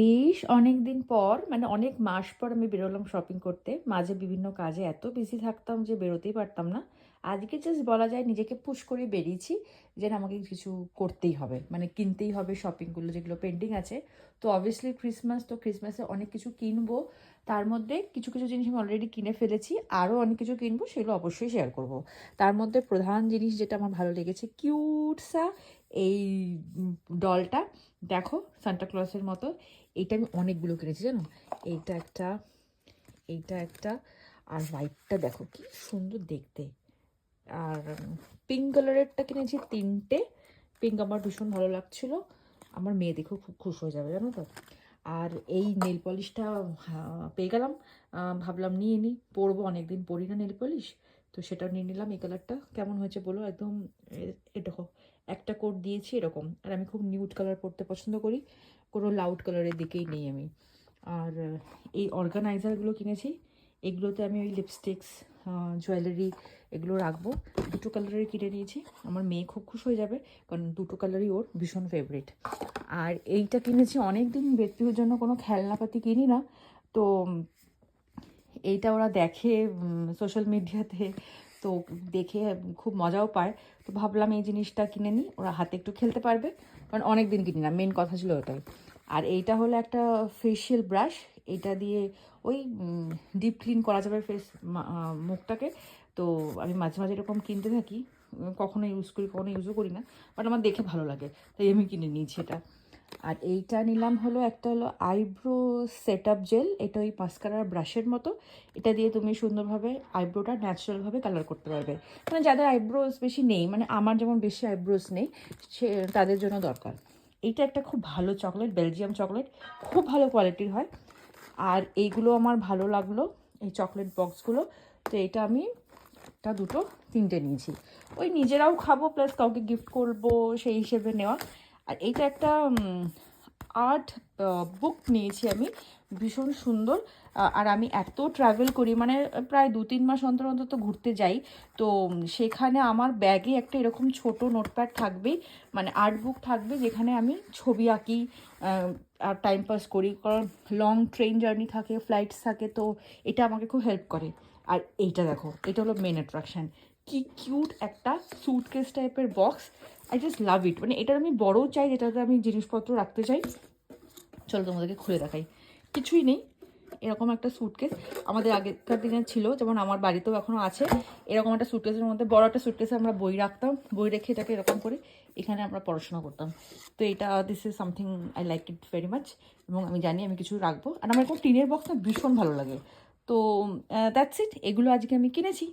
বেশ অনেকদিন পর মানে অনেক মাস পর আমি বেরোলাম শপিং করতে। মাঝে বিভিন্ন কাজে এত বিজি থাকতাম যে বেরোতেই পারতাম না। আজকে জাস্ট বলা যায় নিজেকে পুশ করে বেরিয়েছি যে না আমাকে কিছু করতেই হবে। মানে কিনতেই হবে শপিংগুলো যেগুলো পেন্ডিং আছে। তো অবভিয়াসলি ক্রিসমাস, তো ক্রিসমাসে অনেক কিছু কিনবো। তার মধ্যে কিছু, কিছু জিনিস আমি অলরেডি কিনে ফেলেছি। আরও অনেক কিছু কিনবো, সেগুলো অবশ্যই শেয়ার করব। তার মধ্যে প্রধান জিনিস যেটা আমার ভালো লেগেছে কিউটসা এই ডলটা। দেখো সান্টা ক্লসের মতো। এইটা আমি অনেকগুলো কিনেছি জানো। এইটা একটা, এইটা একটা, আর হোয়াইটটা দেখো কি সুন্দর দেখতে। আর পিঙ্ক কালারেরটা কিনেছি তিনটে। পিঙ্ক আমার ভীষণ ভালো লাগছিল, আমার মেয়ে দেখেও খুব খুশ হয়ে যাবে জানো তো। আর এই নেল পলিশটা পেয়ে গেলাম, ভাবলাম নিয়ে নিই, পরবো, অনেকদিন পরি না নেল পলিশ। তো সেটা নিয়ে নিলাম। এই কালারটা কেমন হয়েছে বলো, একদম দেখো একটা কোট দিয়েছি এরকম। আর আমি খুব নিউড কালার পরতে পছন্দ করি, কোনো লাউড কালারের দিকেই নেই আমি। আর এই অর্গানাইজারগুলো কিনেছি, এগুলোতে আমি ওই লিপস্টিক্স, জুয়েলারি এগুলো রাখবো। দুটো কালারের কিনে নিয়েছি, আমার মেয়ে খুব খুশ হয়ে যাবে কারণ দুটো কালারই ওর ভীষণ ফেভারিট। আর এইটা কিনেছি, অনেক দিন ব্যক্তির জন্য কোনো খেলনাপাতি কিনি না, তো এইটা ওরা দেখে সোশ্যাল মিডিয়াতে, তো দেখে খুব মজাও পায়। তো ভাবলাম এই জিনিসটা কিনে নিই, ওরা হাতে একটু খেলতে পারবে, কারণ অনেক দিন কিনি না, মেন কথা ছিল ওটাই। আর এইটা হলো একটা ফেশিয়াল ব্রাশ, এটা দিয়ে ওই ডিপ ক্লিন করা যাবে ফেস, মুখটাকে। তো আমি মাঝে মাঝে এরকম কিনতে থাকি, কখনো ইউজ করি কখনো ইউজও করি না, বাট আমার দেখে ভালো লাগে তাই আমি কিনে নিয়েছি এটা। আর এইটা নিলাম হলো একটা হলো আইব্রো সেট আপ জেল, এটা ওই মাস্কারার ব্রাশের মতো। এটা দিয়ে তুমি সুন্দরভাবে আইব্রোটা ন্যাচারালভাবে কালার করতে পারবে, মানে যাদের আইব্রোজ বেশি নেই, মানে আমার যেমন বেশি আইব্রোজ নেই, সে তাদের জন্য দরকার। এইটা একটা খুব ভালো চকলেট, বেলজিয়াম চকলেট, খুব ভালো কোয়ালিটির হয়। আর এইগুলো আমার ভালো লাগলো, এই চকলেট বক্সগুলো। তো এটা আমি একটা, দুটো, তিনটে নিয়েছি, ওই নিজেরাও খাবো প্লাস কাউকে গিফট করবো সেই হিসেবে নেওয়া। আর এইটা একটা আর্ট বুক নিয়েছি আমি, ভীষণ সুন্দর। আর আমি এত ট্রাভেল করি, মানে প্রায় 2-3 মাস অন্তর অন্তর তো ঘুরতে যাই, তো সেখানে আমার ব্যাগে একটা এরকম ছোট নোটপ্যাড থাকবেই, মানে আর্ট বুক থাকবে যেখানে আমি ছবি আঁকি আর টাইম পাস করি, কারণ লং ট্রেন জার্নি থাকে, ফ্লাইটস থাকে, তো এটা আমাকে খুব হেল্প করে। আর এইটা দেখো, এটা হলো মেন অ্যাট্রাকশান, কি কিউট একটা স্যুটকেস টাইপের বক্স। আই জাস্ট লাভ ইট, মানে এটার আমি বড়ও চাই যেটাতে আমি জিনিসপত্র রাখতে চাই। চলো তোমাদেরকে খুলে দেখাই। কিছুই নেই, এরকম একটা স্যুটকেস আমাদের আগেকার দিনে ছিল, যেমন আমার বাড়িতেও এখনও আছে। এরকম একটা স্যুটকেসের মধ্যে বড় একটা স্যুটকেসে আমরা বই রাখতাম, বই রেখে এটাকে এরকম করে এখানে আমরা পড়াশোনা করতাম। তো এটা this is something I like it very much, এবং আমি জানি আমি কিছু রাখবো। আর আমার এরকম টিনের বক্স না ভীষণ ভালো লাগে। তো দ্যাটস ইট, এগুলো আজকে আমি কিনেছি।